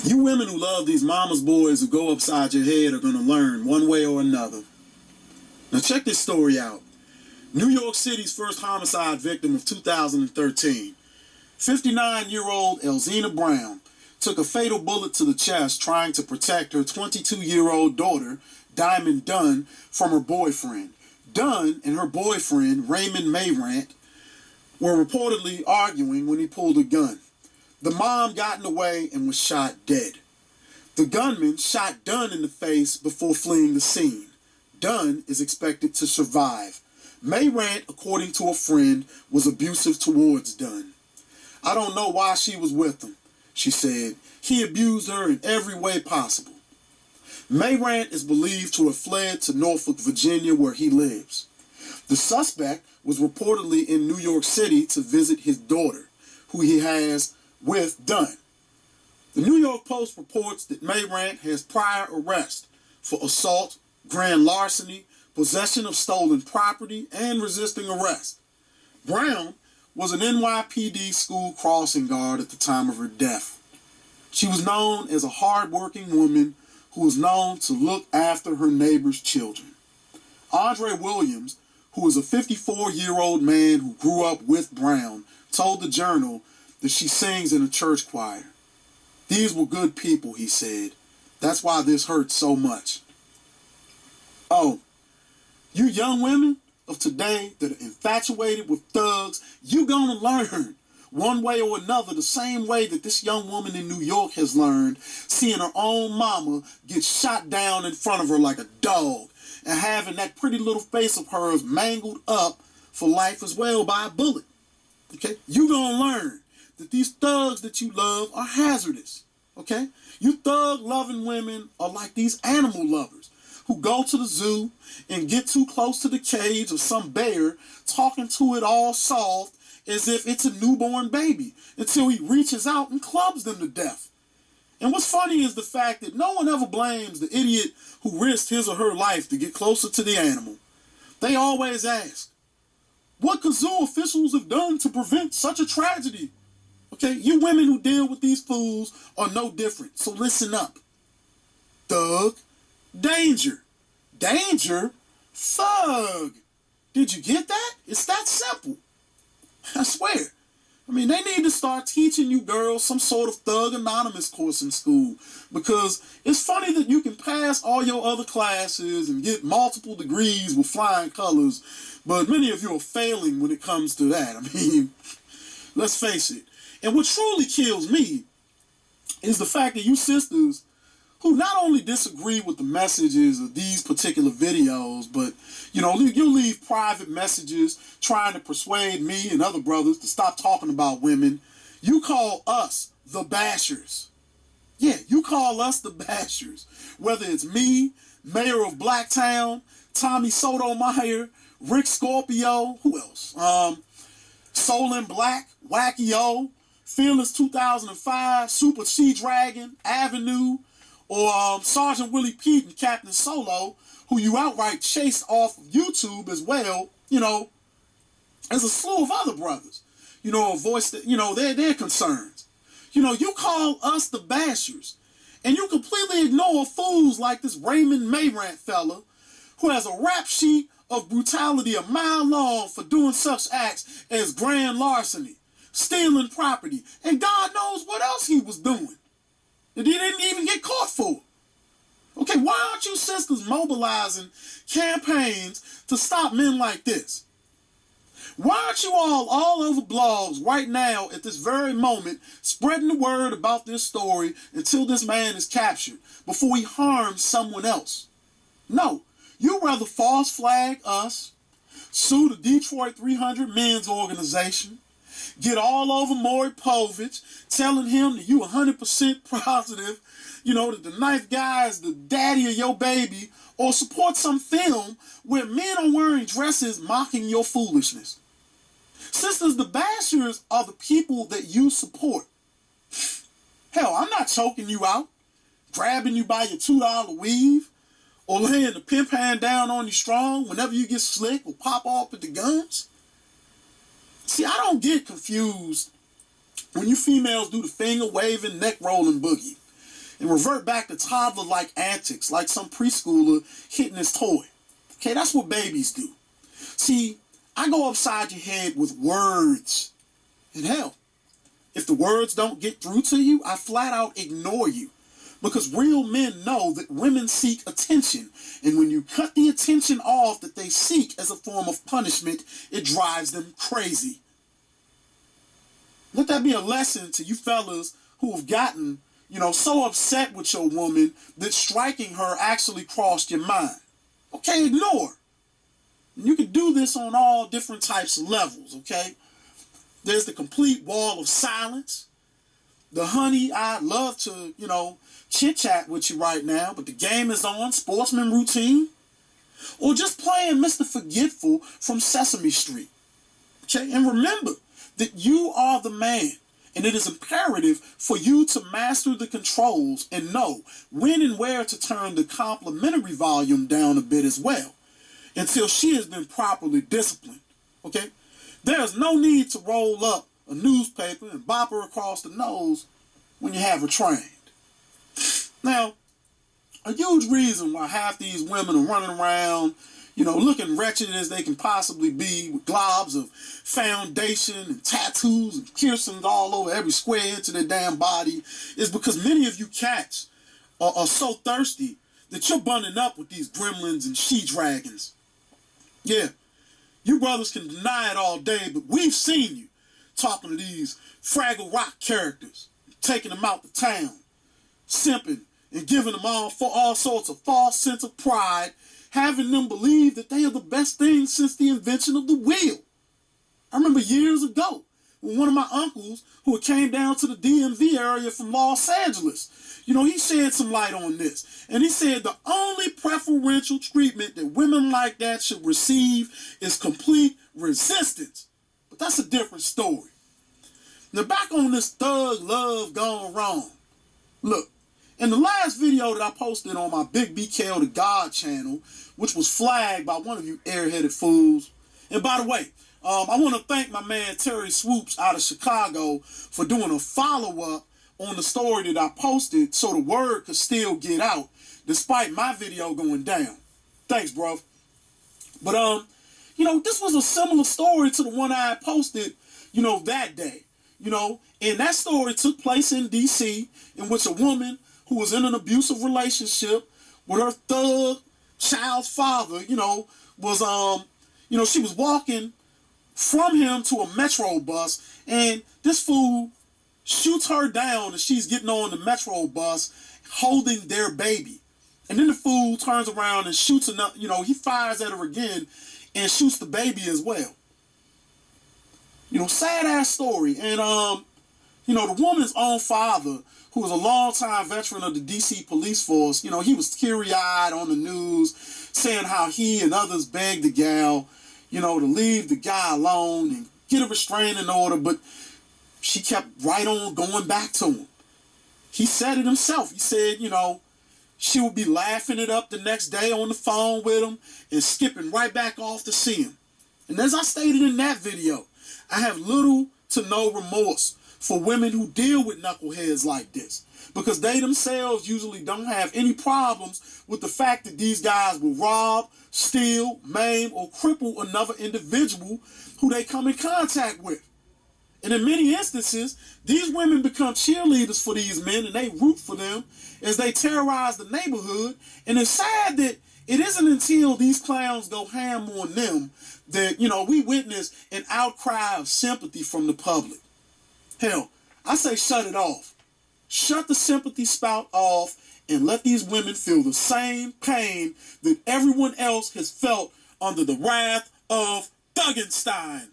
You women who love these mama's boys who go upside your head are going to learn one way or another. Now check this story out. New York City's first homicide victim of 2013. 59-year-old Elzina Brown took a fatal bullet to the chest trying to protect her 22-year-old daughter, Diamond Dunn, from her boyfriend. Dunn and her boyfriend, Raymond Mayrant, were reportedly arguing when he pulled a gun. The mom got in the way and was shot dead. The gunman shot Dunn in the face before fleeing the scene. Dunn is expected to survive. Mayrant, according to a friend, was abusive towards Dunn. "I don't know why she was with him," she said. "He abused her in every way possible." Mayrant is believed to have fled to Norfolk, Virginia, where he lives. The suspect was reportedly in New York City to visit his daughter, who he has with Dunn. The New York Post reports that Mayrant has prior arrests for assault, grand larceny, possession of stolen property, and resisting arrest. Brown was an NYPD school crossing guard at the time of her death. She was known as a hard-working woman who was known to look after her neighbor's children. Andre Williams, who is a 54-year-old man who grew up with Brown, told the Journal that she sings in a church choir. "These were good people," he said. "That's why this hurts so much." Oh, you young women of today that are infatuated with thugs, you gonna learn one way or another the same way that this young woman in New York has learned, seeing her own mama get shot down in front of her like a dog and having that pretty little face of hers mangled up for life as well by a bullet. Okay? You gonna learn that these thugs that you love are hazardous. Okay? You thug-loving women are like these animal lovers who go to the zoo and get too close to the cage of some bear, talking to it all soft as if it's a newborn baby, until he reaches out and clubs them to death. And what's funny is the fact that no one ever blames the idiot who risked his or her life to get closer to the animal. They always ask, what could zoo officials have done to prevent such a tragedy? Okay, you women who deal with these fools are no different, so listen up. Thug, danger. Danger, thug. Did you get that? It's that simple. I swear. I mean, they need to start teaching you girls some sort of Thug Anonymous course in school, because it's funny that you can pass all your other classes and get multiple degrees with flying colors, but many of you are failing when it comes to that. I mean, let's face it. And what truly kills me is the fact that you sisters who not only disagree with the messages of these particular videos, but, you know, you'll leave private messages trying to persuade me and other brothers to stop talking about women. You call us the bashers. Yeah, you call us the bashers. Whether it's me, Mayor of Blacktown, Tommy Sotomayor, Rick Scorpio, who else? Solon Black, Wacky-O, Fearless 2005, Super Sea-Dragon, Avenue, or Sergeant Willie Pete and Captain Solo, who you outright chased off of YouTube as well, you know, as a slew of other brothers, you know, voice that, you know, their concerns. You know, you call us the bashers, and you completely ignore fools like this Raymond Mayrant fella, who has a rap sheet of brutality a mile long for doing such acts as grand larceny, stealing property, and God knows what else he was doing that he didn't even get caught for. Okay, why aren't you sisters mobilizing campaigns to stop men like this? Why aren't you all over blogs right now at this very moment spreading the word about this story until this man is captured before he harms someone else? No, you'd rather false flag us, sue the Detroit 300 Men's Organization, get all over Maury Povich, telling him that you 100% positive, you know, that the knife guy is the daddy of your baby, or support some film where men are wearing dresses mocking your foolishness. Sisters, the bashers are the people that you support. Hell, I'm not choking you out, grabbing you by your $2 weave, or laying the pimp hand down on you strong whenever you get slick or pop off at the guns. See, I don't get confused when you females do the finger waving, neck rolling boogie. and revert back to toddler-like antics like some preschooler hitting his toy. Okay, that's what babies do. See, I go upside your head with words. And hell, if the words don't get through to you, I flat out ignore you. Because real men know that women seek attention. And when you cut the attention off that they seek as a form of punishment, it drives them crazy. Let that be a lesson to you fellas who have gotten, so upset with your woman that striking her actually crossed your mind. Okay, ignore. You can do this on all different types of levels, okay? There's the complete wall of silence. The honey, I'd love to, chit-chat with you right now, but the game is on, sportsman routine. Or just playing Mr. Forgetful from Sesame Street. Okay, and remember that you are the man. And it is imperative for you to master the controls and know when and where to turn the complimentary volume down a bit as well, until she has been properly disciplined, okay? There is no need to roll up a newspaper and bop her across the nose when you have her trained. Now, a huge reason why half these women are running around, looking wretched as they can possibly be with globs of foundation and tattoos and piercings all over every square inch of their damn body is because many of you cats are so thirsty that you're bunning up with these gremlins and she-dragons. Yeah, you brothers can deny it all day, but we've seen you talking to these Fraggle Rock characters, taking them out to town, simping and giving them all sorts of false sense of pride, having them believe that they are the best thing since the invention of the wheel. I remember years ago when one of my uncles who came down to the DMV area from Los Angeles, he shed some light on this. And he said the only preferential treatment that women like that should receive is complete resistance. But that's a different story. Now back on this thug love gone wrong. Look, in the last video that I posted on my Big BKO the God channel, which was flagged by one of you airheaded fools. And by the way, I want to thank my man Terry Swoops out of Chicago for doing a follow-up on the story that I posted so the word could still get out despite my video going down. Thanks, bro. But, this was a similar story to the one I had posted, that day. And that story took place in D.C. in which a woman who was in an abusive relationship with her thug child's father, was, she was walking from him to a Metro bus, and this fool shoots her down as she's getting on the Metro bus holding their baby. And then the fool turns around and shoots another, he fires at her again and shoots the baby as well. Sad ass story. And, the woman's own father, who was a longtime veteran of the DC police force, he was teary-eyed on the news saying how he and others begged the gal, to leave the guy alone and get a restraining order, but she kept right on going back to him. He said it himself. He said, she would be laughing it up the next day on the phone with him and skipping right back off to see him. And as I stated in that video, I have little to no remorse for women who deal with knuckleheads like this, because they themselves usually don't have any problems with the fact that these guys will rob, steal, maim, or cripple another individual who they come in contact with. And in many instances, these women become cheerleaders for these men and they root for them as they terrorize the neighborhood. And it's sad that it isn't until these clowns go ham on them that, we witness an outcry of sympathy from the public. Hell, I say shut it off. Shut the sympathy spout off and let these women feel the same pain that everyone else has felt under the wrath of Thuggenstein.